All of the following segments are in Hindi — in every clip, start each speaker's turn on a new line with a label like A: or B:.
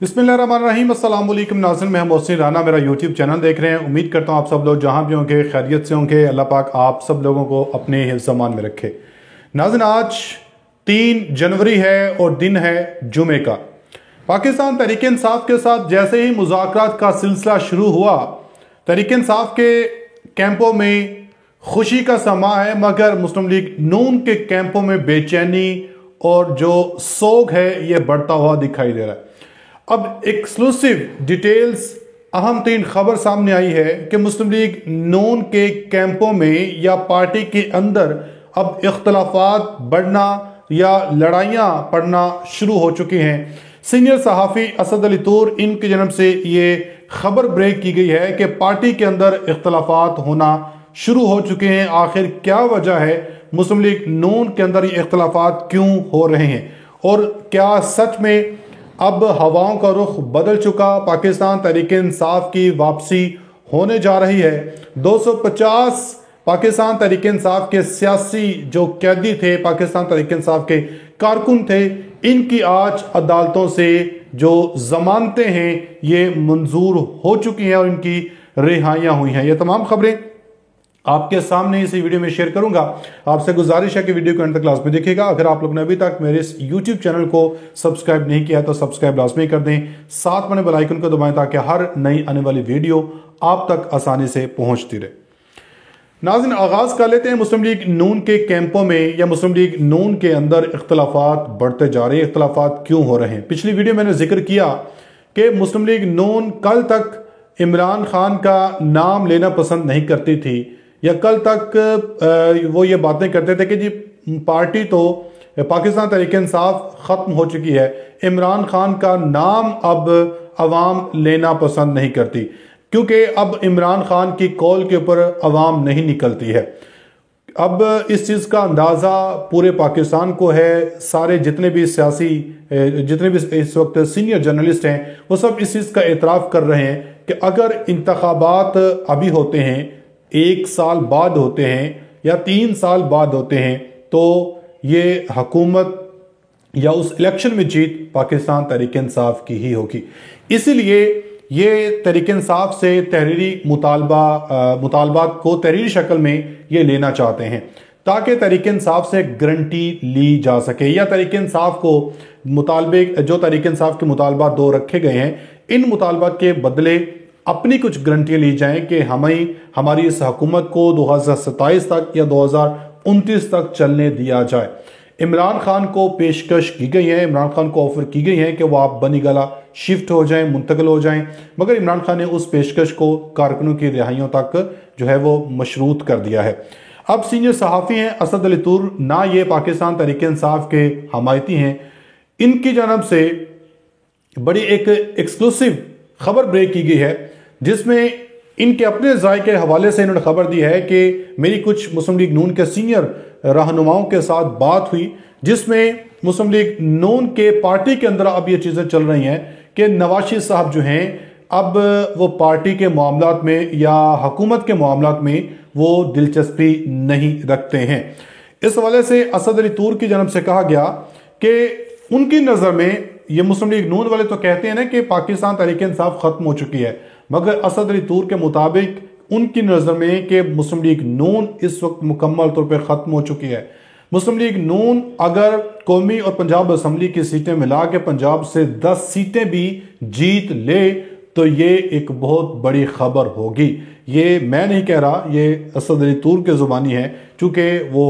A: बिस्मिल्लाहिर्रहमानिर्रहीम। अस्सलाम वालेकुम नाज़रीन, मैं मोहसिन राना मेरा यूट्यूब चैनल देख रहे हैं। उम्मीद करता हूँ आप सब लोग जहाँ भी होंगे खैरियत से होंगे। अल्लाह पाक आप सब लोगों को अपने हिफ्ज़ अमान में रखे। नाज़रीन, आज 3 जनवरी है और दिन है जुमे का। पाकिस्तान तहरीक इंसाफ के साथ जैसे ही मुज़ाकरात का सिलसिला शुरू हुआ, तहरीक इंसाफ के कैंपों में खुशी का समा है, मगर मुस्लिम लीग नून के कैंपों में बेचैनी और जो सोग है ये बढ़ता हुआ दिखाई दे रहा है। अब एक्सक्लूसिव डिटेल्स अहम तीन खबर सामने आई है कि मुस्लिम लीग नून के कैंपों में या पार्टी के अंदर अब इख्तलाफात बढ़ना या लड़ाइयाँ पड़ना शुरू हो चुकी हैं। सीनियर सहाफ़ी असद अली तूर, इनकी जन्म से ये खबर ब्रेक की गई है कि पार्टी के अंदर इख्तलाफात होना शुरू हो चुके हैं। आखिर क्या वजह है, मुस्लिम लीग नून के अंदर ये इख्तलाफात क्यों हो रहे हैं और क्या सच में अब हवाओं का रुख बदल चुका, पाकिस्तान तहरीक इंसाफ की वापसी होने जा रही है। 250 पाकिस्तान तहरीक इंसाफ के सियासी जो कैदी थे, पाकिस्तान तहरीक इंसाफ के कारकुन थे, इनकी आज अदालतों से जो जमानतें हैं ये मंजूर हो चुकी हैं और इनकी रिहाइयाँ हुई हैं। ये तमाम खबरें आपके सामने इसी वीडियो में शेयर करूंगा। आपसे गुजारिश है कि वीडियो को अंत तक लाजमी देखिएगा। अगर आप लोगों ने अभी तक मेरे इस यूट्यूब चैनल को सब्सक्राइब नहीं किया तो सब्सक्राइब लाजमी कर दें, साथ में बेल आइकन को दबाएं ताकि हर नई आने वाली वीडियो आप तक आसानी से पहुंचती रहे। नाज़रीन, आगाज कर लेते हैं मुस्लिम लीग नून के कैंपों में या मुस्लिम लीग नून के अंदर इख्तलाफात बढ़ते जा रहे हैं। इख्तलाफात क्यों हो रहे हैं? पिछली वीडियो मैंने जिक्र किया कि मुस्लिम लीग नून कल तक इमरान खान का नाम लेना पसंद नहीं करती थी, या कल तक वो ये बातें करते थे कि जी पार्टी तो पाकिस्तान तहरीक इंसाफ ख़त्म हो चुकी है, इमरान खान का नाम अब अवाम लेना पसंद नहीं करती क्योंकि अब इमरान खान की कॉल के ऊपर अवाम नहीं निकलती है। अब इस चीज़ का अंदाज़ा पूरे पाकिस्तान को है। सारे जितने भी सियासी जितने भी इस वक्त सीनियर जर्नलिस्ट हैं वो सब इस चीज़ का एतराफ़ कर रहे हैं कि अगर इंतखाबात अभी होते हैं, 1 साल बाद होते हैं या 3 साल बाद होते हैं, तो ये हुकूमत या उस इलेक्शन में जीत पाकिस्तान तहरीक इंसाफ की ही होगी। इसीलिए ये तहरीक इंसाफ से तहरीरी मुतालबात को तहरीरी शक्ल में ये लेना चाहते हैं ताकि तहरीक इंसाफ से गारंटी ली जा सके, या तहरीक इंसाफ को मुतालबे जो तहरीक इंसाफ के मुतालबात 2 रखे गए हैं, इन मुतालबात के बदले अपनी कुछ गारंटियाँ ली जाएं कि हमारी इस हुकूमत को 2027 तक या 2029 तक चलने दिया जाए। इमरान खान को पेशकश की गई है, इमरान खान को ऑफर की गई है कि वो आप बनीगला शिफ्ट हो जाएं, मुंतकिल हो जाएं, मगर इमरान खान ने उस पेशकश को कारकुनों की रिहाइयों तक जो है वो मशरूत कर दिया है। अब सीनियर सहाफ़ी हैं असद अली तूर, ना ये पाकिस्तान तहरीक इंसाफ के हमायती हैं, इनकी जानब से बड़ी एक एक्सक्लूसिव खबर ब्रेक की गई है जिसमें इनके अपने ज़ाय के हवाले से इन्होंने खबर दी है कि मेरी कुछ मुस्लिम लीग नून के सीनियर रहनुमाओं के साथ बात हुई, जिसमें मुस्लिम लीग नून के पार्टी के अंदर अब ये चीज़ें चल रही हैं कि नवाज शरीफ साहब जो हैं अब वो पार्टी के मामलात में या हुकूमत के मामलात में वो दिलचस्पी नहीं रखते हैं। इस हवाले से असद अली तूर की जानब से कहा गया कि उनकी नज़र में ये मुस्लिम लीग नून वाले तो कहते हैं ना कि पाकिस्तान तहरीक इंसाफ खत्म हो चुकी है, मगर असद अली तूर के मुताबिक उनकी नज़र में कि मुस्लिम लीग नून इस वक्त मुकम्मल तौर पर ख़त्म हो चुकी है। मुस्लिम लीग नून अगर कौमी और पंजाब असम्बली की सीटें मिला के पंजाब से 10 सीटें भी जीत ले तो ये एक बहुत बड़ी खबर होगी। ये मैं नहीं कह रहा, ये असद अली तूर के ज़ुबानी है, चूँकि वो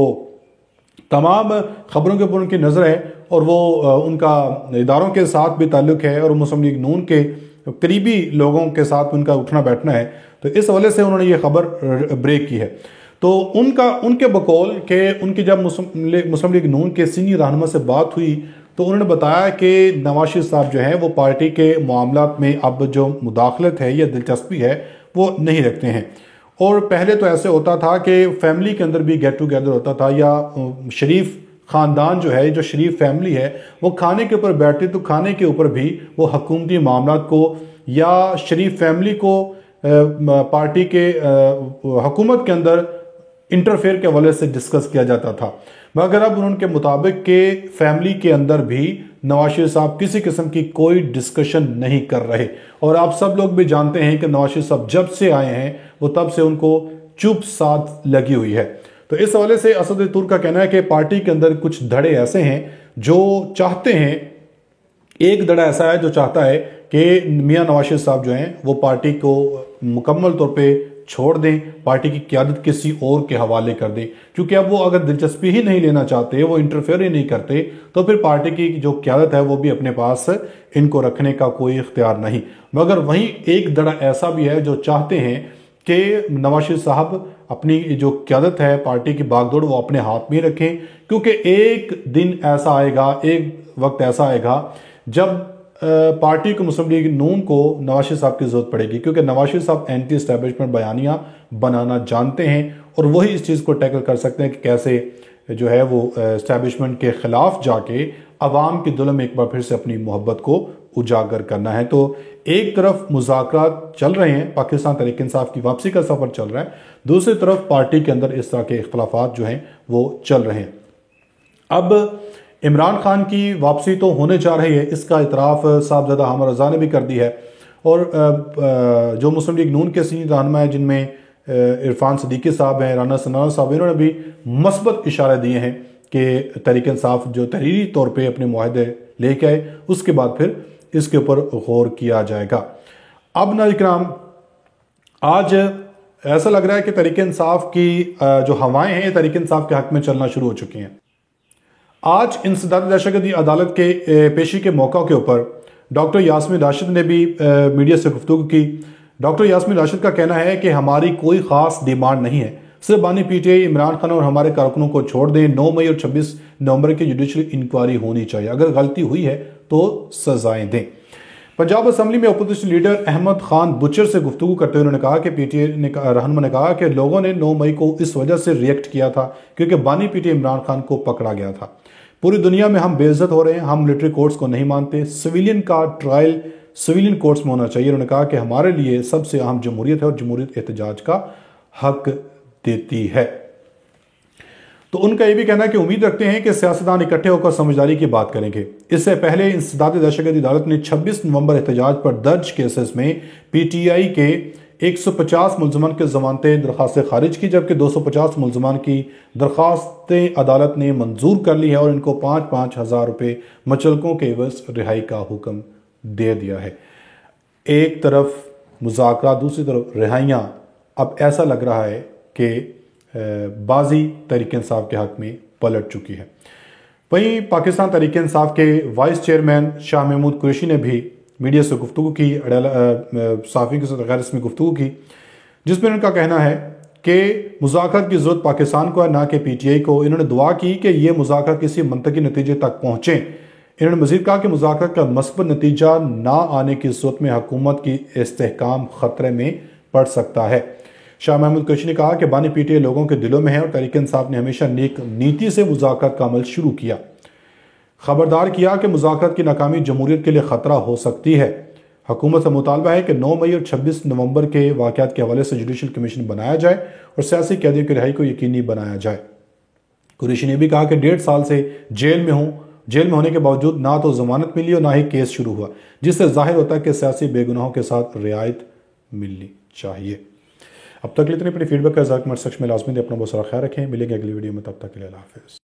A: तमाम खबरों के ऊपर उनकी नज़र है और वो उनका इदारों के साथ भी ताल्लुक़ है और मुस्लिम लीग नून के करीबी लोगों के साथ उनका उठना बैठना है, तो इस हवाले से उन्होंने ये खबर ब्रेक की है। तो उनके बकौल के उनकी जब मुस्लिम लीग नून के सीनियर रहनुमा से बात हुई तो उन्होंने बताया कि नवाज शरीफ साहब जो हैं वो पार्टी के मामलात में अब जो मुदाखलत है या दिलचस्पी है वो नहीं रखते हैं। और पहले तो ऐसे होता था कि फैमिली के अंदर भी गेट टुगेदर होता था, या शरीफ ख़ानदान जो है, जो शरीफ फैमिली है, वो खाने के ऊपर बैठती तो खाने के ऊपर भी वो हुकूमती मामलात को या शरीफ फैमिली को पार्टी के हुकूमत के अंदर इंटरफेयर के हवाले से डिस्कस किया जाता था। मगर अब उनके मुताबिक के फैमिली के अंदर भी नवाज शरीफ साहब किसी किस्म की कोई डिस्कशन नहीं कर रहे। और आप सब लोग भी जानते हैं कि नवाज शरीफ साहब जब से आए हैं वो तब से उनको चुप साथ लगी हुई है। तो इस हवाले से असद तुर्क का कहना है कि पार्टी के अंदर कुछ धड़े ऐसे हैं जो चाहते हैं, एक धड़ा ऐसा है जो चाहता है कि मियां नवाज शरीफ साहब जो हैं वो पार्टी को मुकम्मल तौर पे छोड़ दें, पार्टी की क़यादत किसी और के हवाले कर दें, क्योंकि अब वो अगर दिलचस्पी ही नहीं लेना चाहते, वो इंटरफेयर ही नहीं करते, तो फिर पार्टी की जो क़यादत है वो भी अपने पास इनको रखने का कोई इख्तियार नहीं। मगर वहीं एक धड़ा ऐसा भी है जो चाहते हैं कि नवाज शरीफ साहब अपनी जो क़यादत है पार्टी की बागडोर वो अपने हाथ में रखें, क्योंकि एक दिन ऐसा आएगा, एक वक्त ऐसा आएगा जब पार्टी को मुस्लिम लीग नून को नवाज शरीफ साहब की जरूरत पड़ेगी, क्योंकि नवाज शरीफ साहब एंटी एस्टैब्लिशमेंट बयानियां बनाना जानते हैं और वही इस चीज़ को टैकल कर सकते हैं कि कैसे जो है वो एस्टैब्लिशमेंट के खिलाफ जाके अवाम के दिलों में एक बार फिर से अपनी मोहब्बत को उजागर करना है। तो एक तरफ मुज़ाकरात चल रहे हैं, पाकिस्तान तहरीक इंसाफ की वापसी का सफर चल रहा है, दूसरी तरफ पार्टी के अंदर इस तरह के इख्तलाफात जो हैं वो चल रहे हैं। अब इमरान खान की वापसी तो होने जा रही है, इसका इतराफ़ साहबजादा हामिद रज़ा ने भी कर दी है। और जो मुस्लिम लीग नून के सीनियर रहनुमा है जिनमें इरफान सदीकी साहब हैं, राना सनाना साहब, इन्होंने भी मस्बत इशारे दिए हैं कि तहरीक इंसाफ जो तहरीरी तौर पे अपने मुआहदे लेके आए, उसके बाद फिर इसके ऊपर गौर किया जाएगा। अब नाज़रीन, आज ऐसा लग रहा है कि तहरीक इंसाफ की जो हवाएं हैं ये तहरीक इंसाफ के हक में चलना शुरू हो चुकी हैं। आज इंसदाद दहशतगर्दी अदालत के पेशी के मौका के ऊपर डॉक्टर यास्मीन राशिद ने भी मीडिया से गुफ्तगू की। डॉक्टर यास्मीन राशिद का कहना है कि हमारी कोई ख़ास डिमांड नहीं है, सिर्फ बानी पीटीआई इमरान खान और हमारे कारकुनों को छोड़ दें। 9 मई और 26 नवंबर की जुडिशल इंक्वायरी होनी चाहिए, अगर गलती हुई है तो सजाएं दें। पंजाब असम्बली में अपोजिशन लीडर अहमद खान बुचर से गुफ्तगू करते हुए उन्होंने कहा कि पीटीआई रहनुमा ने कहा कि लोगों ने 9 मई को इस वजह से रिएक्ट किया था क्योंकि बानी पीटीआई इमरान खान को पकड़ा गया था। पूरी दुनिया में हम बेइज्जत हो रहे हैं, हम मिलिट्री कोर्ट्स को नहीं मानते, सिविलियन का ट्रायल सिविलियन कोर्ट्स में होना चाहिए। उन्होंने कहा कि हमारे लिए सबसे अहम जमहूरियत है और जमहूरियत एहतजाज का हक देती है। तो उनका यह भी कहना है कि उम्मीद रखते हैं कि सियासतदान इकट्ठे होकर समझदारी की बात करेंगे। इससे पहले इंसदाद दहशतगर्दी अदालत ने 26 नवंबर एहतजाज पर दर्ज केसेस में पीटीआई के 150 मुलजमान के जमानतें दरखास्तें खारिज की, जबकि 250 मुलजमान की दरखास्तें अदालत ने मंजूर कर ली है और इनको 5-5 हज़ार रुपये मुचलकों के एवज रिहाई का हुक्म दे दिया है। एक तरफ मुज़ाकरा, दूसरी तरफ रिहाइयाँ। अब ऐसा लग रहा है कि बाजी तहरीक इंसाफ के हक में पलट चुकी है। वहीं पाकिस्तान तहरीक इंसाफ के वाइस चेयरमैन शाह महमूद कुरैशी ने भी मीडिया से गुफ्तगू की, सहाफ़ियों के साथ गैर रस्मी गुफ्तगू की, जिसमें उनका कहना है कि मुज़ाकरात की ज़रूरत पाकिस्तान को है, ना कि पीटीआई को। इन्होंने दुआ की कि ये मुज़ाकरात किसी मंतकी नतीजे तक पहुँचें। इन्होंने मज़ीद कहा कि मुज़ाकरात का मस्बत नतीजा ना आने की सूरत में हुकूमत की इस्तेहकाम ख़तरे में पड़ सकता है। शाह महमूद कुरैशी ने कहा कि बानी पीटीआई लोगों के दिलों में है और तहरीक इंसाफ ने हमेशा नेक नीति से मुज़ाकरात का अमल शुरू किया। खबरदार किया कि मुज़ाकरात की नाकामी जमहूरियत के लिए ख़तरा हो सकती है। हुकूमत से मुतालबा है कि 9 मई और 26 नवंबर के वाक़यात के हवाले से जुडिशल कमीशन बनाया जाए और सियासी कैदियों की रिहाई को यकीनी बनाया जाए। कुरैशी ने भी कहा कि 1.5 साल से जेल में होने के बावजूद ना तो जमानत मिली और ना ही केस शुरू हुआ, जिससे जाहिर होता है कि सियासी बेगुनाहों के साथ रियायत मिलनी चाहिए। अब तक इतनी अपनी फीडबैक का ज़ाक मर सच में लाजमी अपना बहुत सारा ख्याल रखें। मिलेंगे अगली वीडियो में, तब तक के लिए अल्लाह हाफ़िज़।